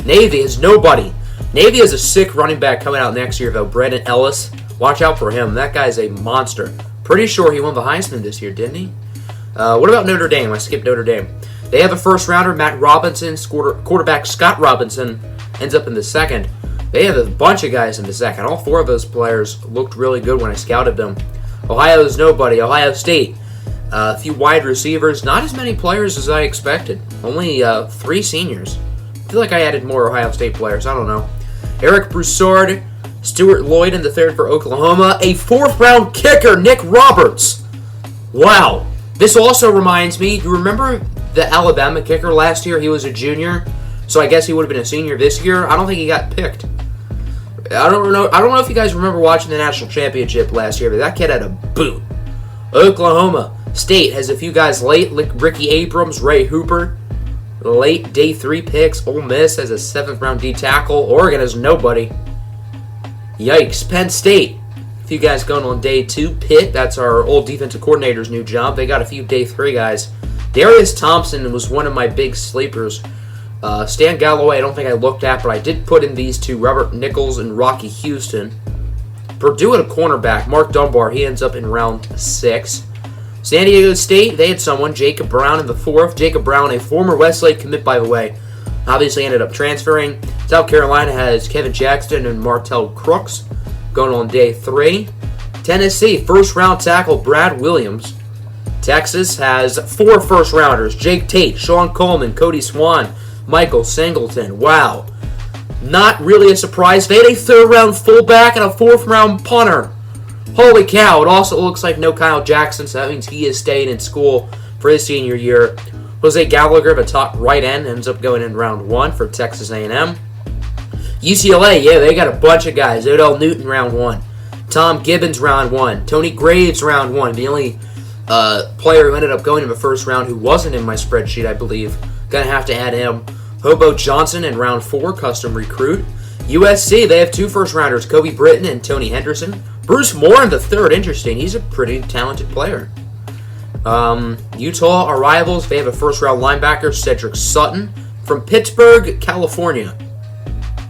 Navy is nobody. Navy is a sick running back coming out next year, though. Brandon Ellis. Watch out for him. That guy's a monster. Pretty sure he won the Heisman this year, didn't he? What about Notre Dame? I skipped Notre Dame. They have a first-rounder, Matt Robinson. Quarterback Scott Robinson ends up in the second. They have a bunch of guys in the second. All 4 of those players looked really good when I scouted them. Ohio is nobody. Ohio State. A few wide receivers. Not as many players as I expected. Only 3 seniors. I feel like I added more Ohio State players. I don't know. Eric Broussard. Stuart Lloyd in the third for Oklahoma. A 4th-round kicker, Nick Roberts. Wow. This also reminds me, you remember the Alabama kicker last year? He was a junior, so I guess he would have been a senior this year. I don't think he got picked. I don't know if you guys remember watching the national championship last year, but that kid had a boot. Oklahoma State has a few guys late, like Ricky Abrams, Ray Hooper. Late day 3 picks. Ole Miss has a 7th-round D tackle. Oregon has nobody. Yikes. Penn State. A few guys going on day 2. Pitt, that's our old defensive coordinator's new job. They got a few day 3 guys. Darius Thompson was one of my big sleepers. Stan Galloway, I don't think I looked at, but I did put in these 2, Robert Nichols and Rocky Houston. Purdue at a cornerback, Mark Dunbar, he ends up in round 6. San Diego State, they had someone, Jacob Brown in the 4th. Jacob Brown, a former Westlake commit, by the way, obviously ended up transferring. South Carolina has Kevin Jackson and Martell Crooks going on day 3. Tennessee, 1st-round tackle Brad Williams. Texas has 4 first-rounders, Jake Tate, Sean Coleman, Cody Swan, Michael Singleton. Wow. Not really a surprise. They had a 3rd-round fullback and a 4th-round punter. Holy cow. It also looks like no Kyle Jackson, so that means he is staying in school for his senior year. Jose Gallagher, the top right end, ends up going in round 1 for Texas A&M. UCLA, yeah, they got a bunch of guys. Odell Newton, round 1. Tom Gibbons, round 1. Tony Graves, round 1. The only player who ended up going in the 1st round who wasn't in my spreadsheet, I believe. Gonna have to add him. Hobo Johnson in round 4, custom recruit. USC, they have 2 first-rounders, Kobe Britton and Tony Henderson. Bruce Moore in the 3rd, interesting. He's a pretty talented player. Utah, our rivals, they have a 1st-round linebacker, Cedric Sutton, from Pittsburgh, California.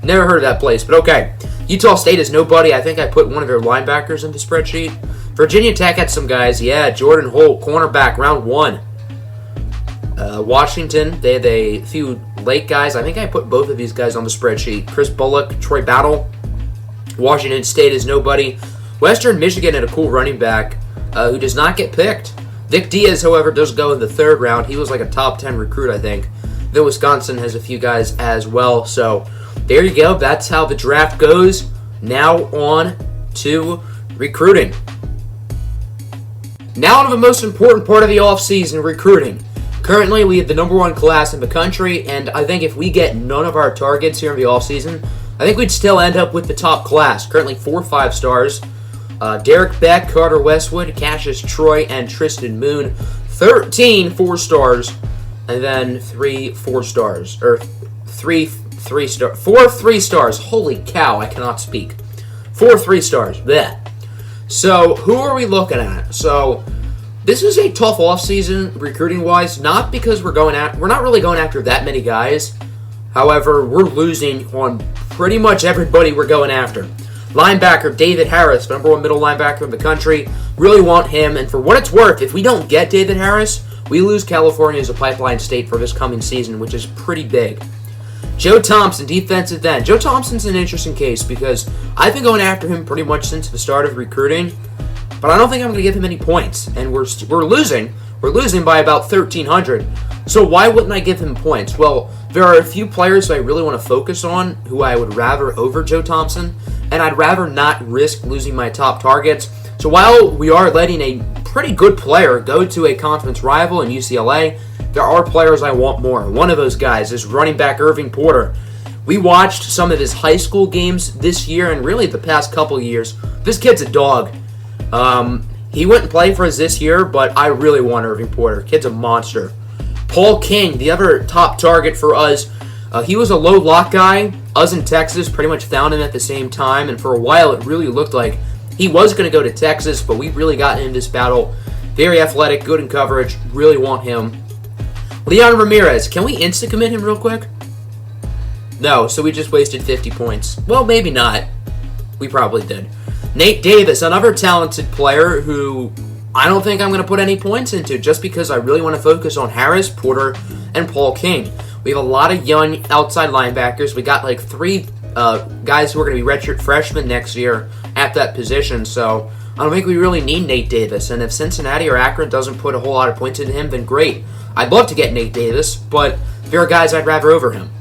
Never heard of that place, but okay. Utah State is nobody. I think I put one of their linebackers in the spreadsheet. Virginia Tech had some guys. Yeah, Jordan Holt, cornerback, round 1. Washington, they had a few late guys. I think I put both of these guys on the spreadsheet. Chris Bullock, Troy Battle. Washington State is nobody. Western Michigan had a cool running back who does not get picked. Vic Diaz, however, does go in the 3rd round. He was like a top 10 recruit, I think. Then Wisconsin has a few guys as well. So there you go. That's how the draft goes. Now on to recruiting. Now on to the most important part of the offseason, recruiting. Currently, we have the number 1 class in the country, and I think if we get none of our targets here in the offseason, I think we'd still end up with the top class. Currently 4 5-stars. Derek Beck, Carter Westwood, Cassius Troy, and Tristan Moon. 13 4-stars, and then 3 4-stars. Or 4 3-stars. Holy cow, I cannot speak. 4 3-stars. Blech. So, who are we looking at? So, this is a tough offseason recruiting-wise, not because we're not really going after that many guys. However, we're losing on pretty much everybody we're going after. Linebacker David Harris, number 1 middle linebacker in the country. Really want him, and for what it's worth, if we don't get David Harris, we lose California as a pipeline state for this coming season, which is pretty big. Joe Thompson, defensive end. Joe Thompson's an interesting case because I've been going after him pretty much since the start of recruiting, but I don't think I'm going to give him any points, and we're losing. We're losing by about 1,300. So why wouldn't I give him points? Well, there are a few players who I really want to focus on who I would rather over Joe Thompson, and I'd rather not risk losing my top targets. So while we are letting a pretty good player go to a conference rival in UCLA, there are players I want more. One of those guys is running back Irving Porter. We watched some of his high school games this year and really the past couple years. This kid's a dog. He wouldn't play for us this year, but I really want Irving Porter. Kid's a monster. Paul King, the other top target for us. He was a low lock guy. Us in Texas pretty much found him at the same time, and for a while it really looked like he was going to go to Texas, but we really got in this battle. Very athletic, good in coverage, really want him. Leon Ramirez, can we insta-commit him real quick? No, so we just wasted 50 points. Well, maybe not. We probably did. Nate Davis, another talented player who I don't think I'm going to put any points into just because I really want to focus on Harris, Porter, and Paul King. We have a lot of young outside linebackers. We got like 3 guys who are going to be redshirt freshmen next year at that position, so I don't think we really need Nate Davis. And if Cincinnati or Akron doesn't put a whole lot of points into him, then great. I'd love to get Nate Davis, but there are guys I'd rather over him.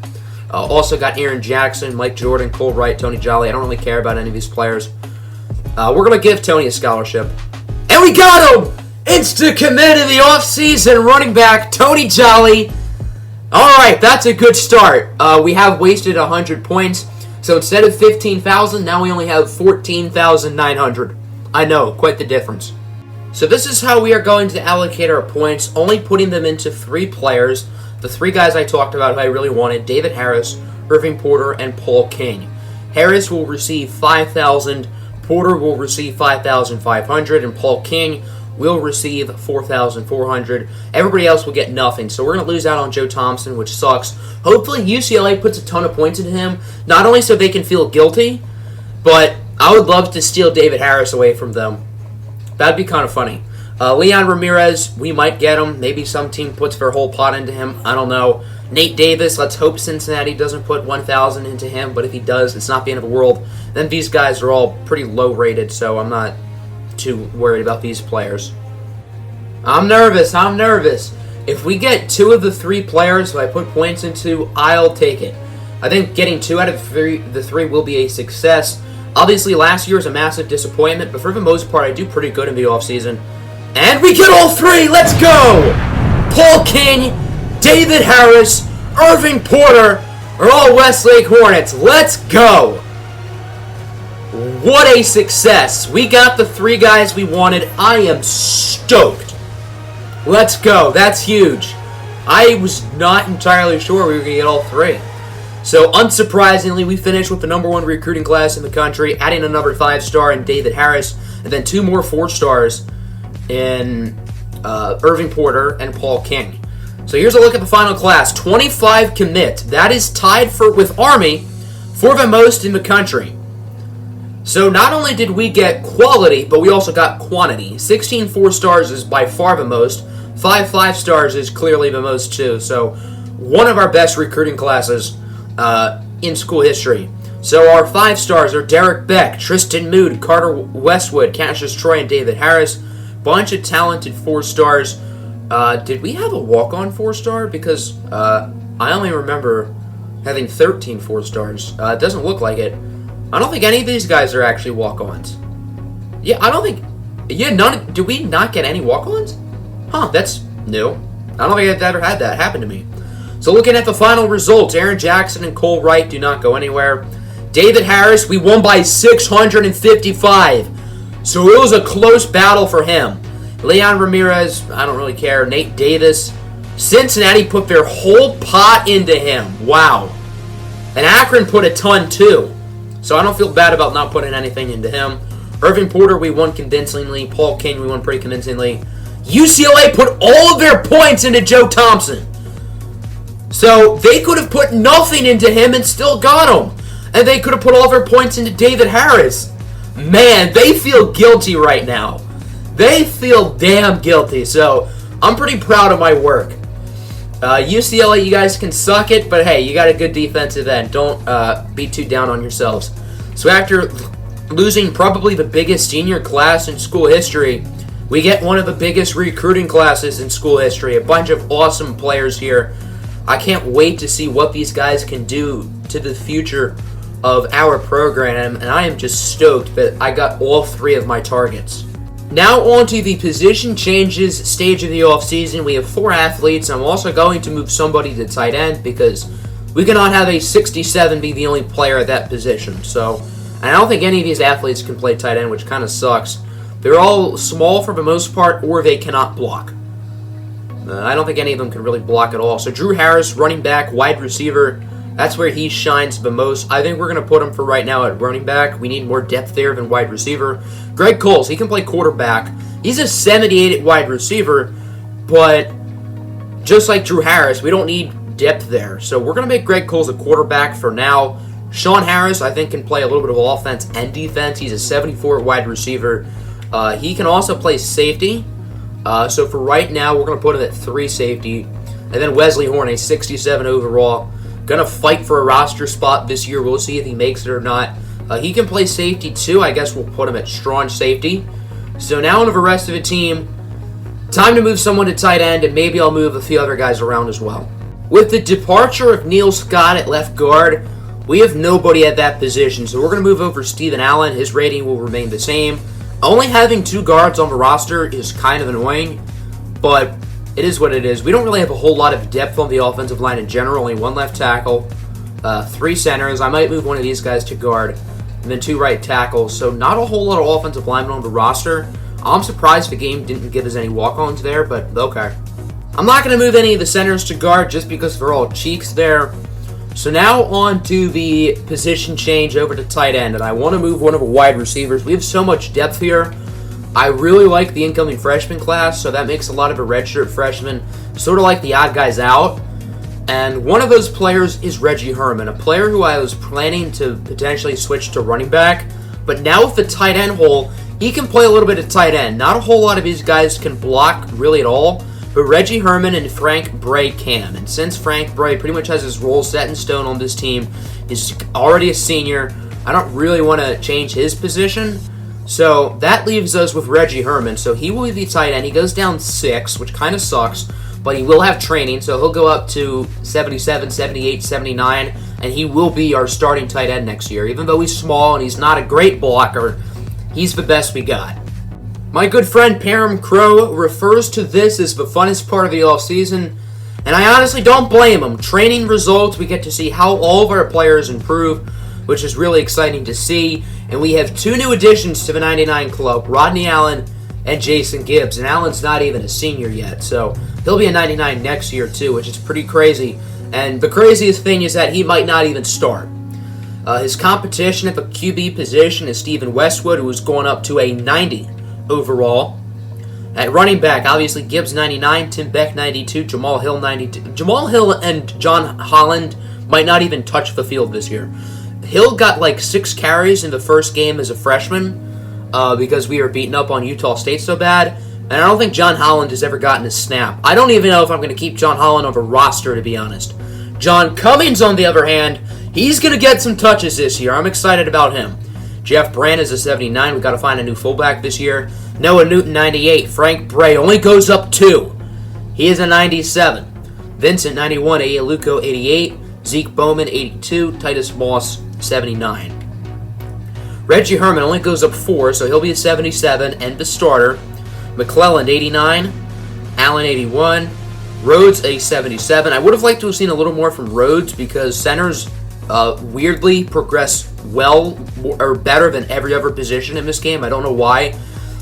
Also got Aaron Jackson, Mike Jordan, Cole Wright, Tony Jolly. I don't really care about any of these players. We're going to give Tony a scholarship. And we got him! Insta-commit in the offseason, running back, Tony Jolly. Alright, that's a good start. We have wasted 100 points. So instead of 15,000, now we only have 14,900. I know, quite the difference. So this is how we are going to allocate our points, only putting them into 3 players. The 3 guys I talked about who I really wanted, David Harris, Irving Porter, and Paul King. Harris will receive 5,000, Porter will receive 5,500, and Paul King will receive 4,400. Everybody else will get nothing, so we're going to lose out on Joe Thompson, which sucks. Hopefully UCLA puts a ton of points into him, not only so they can feel guilty, but I would love to steal David Harris away from them. That'd be kind of funny. Leon Ramirez, we might get him. Maybe some team puts their whole pot into him. I don't know. Nate Davis, let's hope Cincinnati doesn't put 1,000 into him, but if he does, it's not the end of the world. Then these guys are all pretty low rated, so I'm not too worried about these players. I'm nervous. If we get 2 of the 3 players who I put points into, I'll take it. I think getting 2 out of the 3 will be a success. Obviously, last year was a massive disappointment, but for the most part, I do pretty good in the offseason. And we get all 3! Let's go! Paul King, David Harris, Irving Porter are all Westlake Hornets. Let's go! What a success. We got the 3 guys we wanted. I am stoked. Let's go. That's huge. I was not entirely sure we were going to get all 3. So, unsurprisingly, we finished with the #1 recruiting class in the country, adding another 5-star in David Harris, and then 2 more 4-stars in Irving Porter and Paul King. So here's a look at the final class. 25 commit. That is tied with Army for the most in the country. So not only did we get quality, but we also got quantity. 16 4-stars is by far the most. 5 5-stars is clearly the most too. So one of our best recruiting classes in school history. So our 5-stars are Derek Beck, Tristan Mood, Carter Westwood, Cassius Troy, and David Harris. Bunch of talented 4-stars. Did we have a walk-on 4-star? Because I only remember having 13 4-stars. It doesn't look like it. I don't think any of these guys are actually walk-ons. Yeah, I don't think... Yeah, none... Did we not get any walk-ons? Huh, that's new. I don't think I've ever had that happen to me. So looking at the final results, Aaron Jackson and Cole Wright do not go anywhere. David Harris, we won by 655. So it was a close battle for him. Leon Ramirez, I don't really care. Nate Davis. Cincinnati put their whole pot into him. Wow. And Akron put a ton too. So I don't feel bad about not putting anything into him. Irving Porter, we won convincingly. Paul King, we won pretty convincingly. UCLA put all of their points into Joe Thompson. So they could have put nothing into him and still got him. And they could have put all their points into David Harris. Man, they feel guilty right now. They feel damn guilty. So I'm pretty proud of my work. UCLA, you guys can suck it, but hey, you got a good defensive end. Don't be too down on yourselves. So after losing probably the biggest senior class in school history, we get one of the biggest recruiting classes in school history. A bunch of awesome players here. I can't wait to see what these guys can do to the future of our program, and I am just stoked that I got all 3 of my targets. Now on to the position changes stage of the offseason. We have 4 athletes. I'm also going to move somebody to tight end because we cannot have a 67 be the only player at that position. So, and I don't think any of these athletes can play tight end, which kind of sucks. They're all small for the most part, or they cannot block. I don't think any of them can really block at all. So Drew Harris, running back, wide receiver, that's where he shines the most. I think we're going to put him for right now at running back. We need more depth there than wide receiver. Greg Coles, he can play quarterback. He's a 78 at wide receiver, but just like Drew Harris, we don't need depth there. So we're going to make Greg Coles a quarterback for now. Sean Harris, I think, can play a little bit of offense and defense. He's a 74 at wide receiver. He can also play safety. So for right now, we're going to put him at 3 safety. And then Wesley Horn, a 67 overall. Going to fight for a roster spot this year. We'll see if he makes it or not. He can play safety too. I guess we'll put him at strong safety. So now on to the rest of the team. Time to move someone to tight end, and maybe I'll move a few other guys around as well. With the departure of Neal Scott at left guard, we have nobody at that position. So we're going to move over Steven Allen. His rating will remain the same. Only having 2 guards on the roster is kind of annoying, but it is what it is. We don't really have a whole lot of depth on the offensive line in general. Only 1 left tackle, 3 centers. I might move one of these guys to guard, and then 2 right tackles. So not a whole lot of offensive linemen on the roster. I'm surprised the game didn't give us any walk-ons there, but okay. I'm not going to move any of the centers to guard just because they're all cheeks there. So now on to the position change over to tight end, and I want to move one of the wide receivers. We have so much depth here. I really like the incoming freshman class, so that makes a lot of the redshirt freshmen sort of like the odd guys out. And one of those players is Reggie Herman, a player who I was planning to potentially switch to running back. But now with the tight end hole, he can play a little bit of tight end. Not a whole lot of these guys can block really at all, but Reggie Herman and Frank Bray can. And since Frank Bray pretty much has his role set in stone on this team, he's already a senior, I don't really want to change his position. So that leaves us with Reggie Herman. So he will be the tight end. He goes down 6, which kind of sucks, but he will have training. So he'll go up to 77, 78, 79, and he will be our starting tight end next year. Even though he's small and he's not a great blocker, he's the best we got. My good friend Param Crow refers to this as the funnest part of the offseason, and I honestly don't blame him. Training results, we get to see how all of our players improve, which is really exciting to see. And we have 2 new additions to the 99 club, Rodney Allen and Jason Gibbs. And Allen's not even a senior yet, so he'll be a 99 next year too, which is pretty crazy. And the craziest thing is that he might not even start. His competition at the QB position is Stephen Westwood, who is going up to a 90 overall. At running back, obviously Gibbs 99, Tim Beck 92, Jamal Hill 92. Jamal Hill and John Holland might not even touch the field this year. Hill got like 6 carries in the first game as a freshman because we were beaten up on Utah State so bad. And I don't think John Holland has ever gotten a snap. I don't even know if I'm going to keep John Holland on the roster, to be honest. John Cummings, on the other hand, he's going to get some touches this year. I'm excited about him. Jeff Brand is a 79. We've got to find a new fullback this year. Noah Newton, 98. Frank Bray only goes up 2. He is a 97. Vincent, 91. Aluko, 88. Zeke Bowman, 82. Titus Moss, 79. Reggie Herman only goes up 4, so he'll be a 77 and the starter. McClelland, 89. Allen, 81. Rhodes, a 77. I would have liked to have seen a little more from Rhodes because centers weirdly progress well or better than every other position in this game. I don't know why.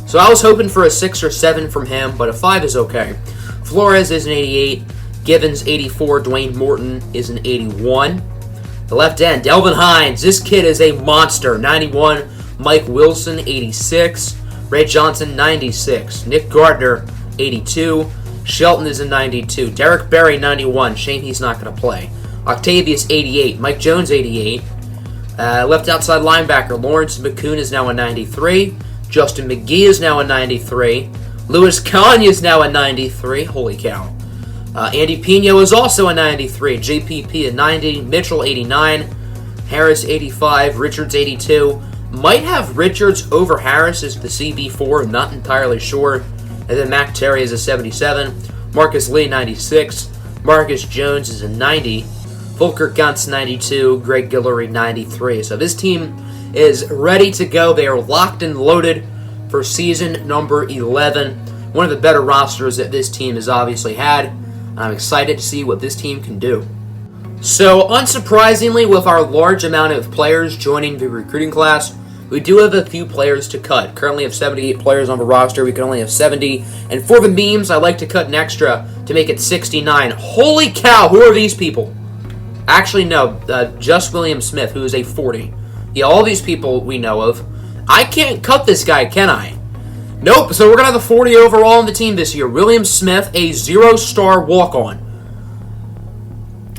So I was hoping for a 6 or 7 from him, but a 5 is okay. Flores is an 88. Givens, 84. Dwayne Morton is an 81. The left end, Delvin Hines. This kid is a monster. 91. Mike Wilson, 86. Ray Johnson, 96. Nick Gardner, 82. Shelton is a 92. Derek Berry, 91. Shame he's not going to play. Octavius, 88. Mike Jones, 88. Left outside linebacker, Lawrence McCoon is now a 93. Justin McGee is now a 93. Louis Kanye is now a 93. Holy cow. Andy Pino is also a 93. JPP a 90. Mitchell, 89. Harris, 85. Richards, 82. Might have Richards over Harris as the CB4. Not entirely sure. And then Mac Terry is a 77. Marcus Lee, 96. Marcus Jones is a 90. Volker Guntz, 92. Greg Guillory, 93. So this team is ready to go. They are locked and loaded for season number 11. One of the better rosters that this team has obviously had. I'm excited to see what this team can do. So, unsurprisingly, with our large amount of players joining the recruiting class, We do have a few players to cut. Currently have 78 players on the roster. We can only have 70. And for the memes, I like to cut an extra to make it 69. Holy cow, who are these people? Actually, no, just William Smith, who is a 40. Yeah, all these people we know of. I can't cut this guy, can I? Nope, so we're going to have a 40 overall on the team this year. William Smith, a 0-star walk-on.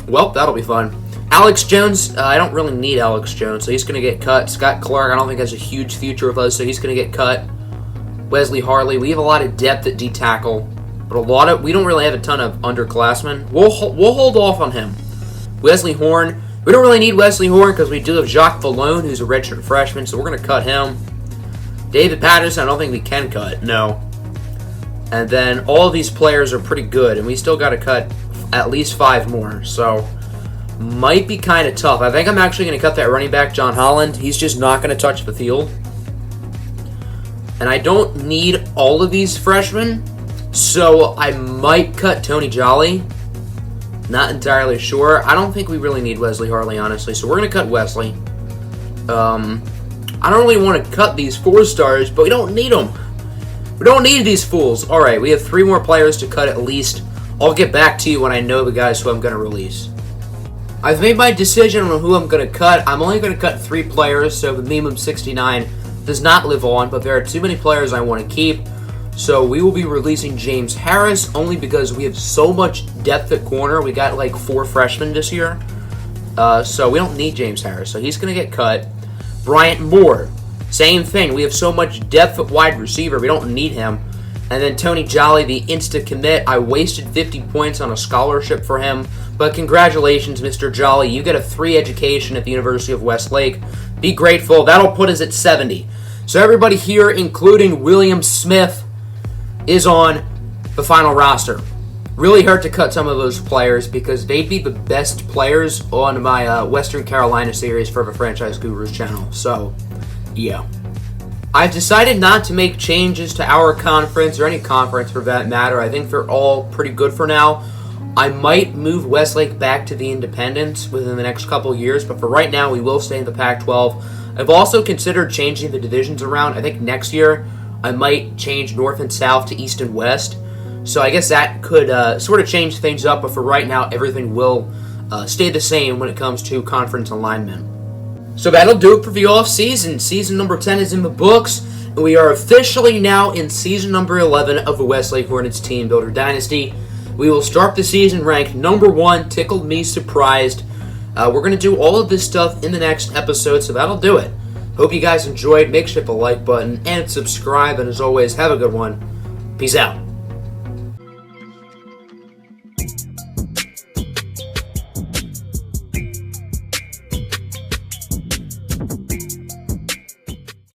Well, that'll be fun. Alex Jones, I don't really need Alex Jones, so he's going to get cut. Scott Clark, I don't think has a huge future with us, so he's going to get cut. Wesley Harley, we have a lot of depth at D-tackle, but we don't really have a ton of underclassmen. We'll hold off on him. Wesley Horn, we don't really need Wesley Horn because we do have Jacques Vallone, who's a redshirt freshman, so we're going to cut him. David Patterson, I don't think we can cut, no. And then all of these players are pretty good, and we still got to cut at least 5 more, so might be kind of tough. I think I'm actually going to cut that running back, John Holland. He's just not going to touch the field. And I don't need all of these freshmen, so I might cut Tony Jolly. Not entirely sure. I don't think we really need Wesley Harley, honestly, so we're going to cut Wesley. I don't really want to cut these 4-stars, but we don't need them. We don't need these fools. All right, we have 3 more players to cut at least. I'll get back to you when I know the guys who I'm going to release. I've made my decision on who I'm going to cut. I'm only going to cut 3 players, so the minimum 69 does not live on, but there are too many players I want to keep. So we will be releasing James Harris only because we have so much depth at corner. We got like 4 freshmen this year. So we don't need James Harris, so he's going to get cut. Bryant Moore, same thing. We have so much depth at wide receiver, we don't need him. And then Tony Jolly, the insta-commit. I wasted 50 points on a scholarship for him. But congratulations, Mr. Jolly. You get a free education at the University of Westlake. Be grateful. That'll put us at 70. So everybody here, including William Smith, is on the final roster. Really hurt to cut some of those players because they'd be the best players on my Western Carolina series for the Franchise Gurus channel. So, yeah. I've decided not to make changes to our conference or any conference for that matter. I think they're all pretty good for now. I might move Westlake back to the Independents within the next couple of years, but for right now, we will stay in the Pac-12. I've also considered changing the divisions around. I think next year, I might change North and South to East and West. So I guess that could sort of change things up, but for right now, everything will stay the same when it comes to conference alignment. So that'll do it for the off-season. Season number 10 is in the books, and we are officially now in season number 11 of the Westlake Hornets Team Builder Dynasty. We will start the season ranked number 1, tickled me surprised. We're going to do all of this stuff in the next episode, so that'll do it. Hope you guys enjoyed. Make sure to hit the like button and subscribe, and as always, have a good one. Peace out.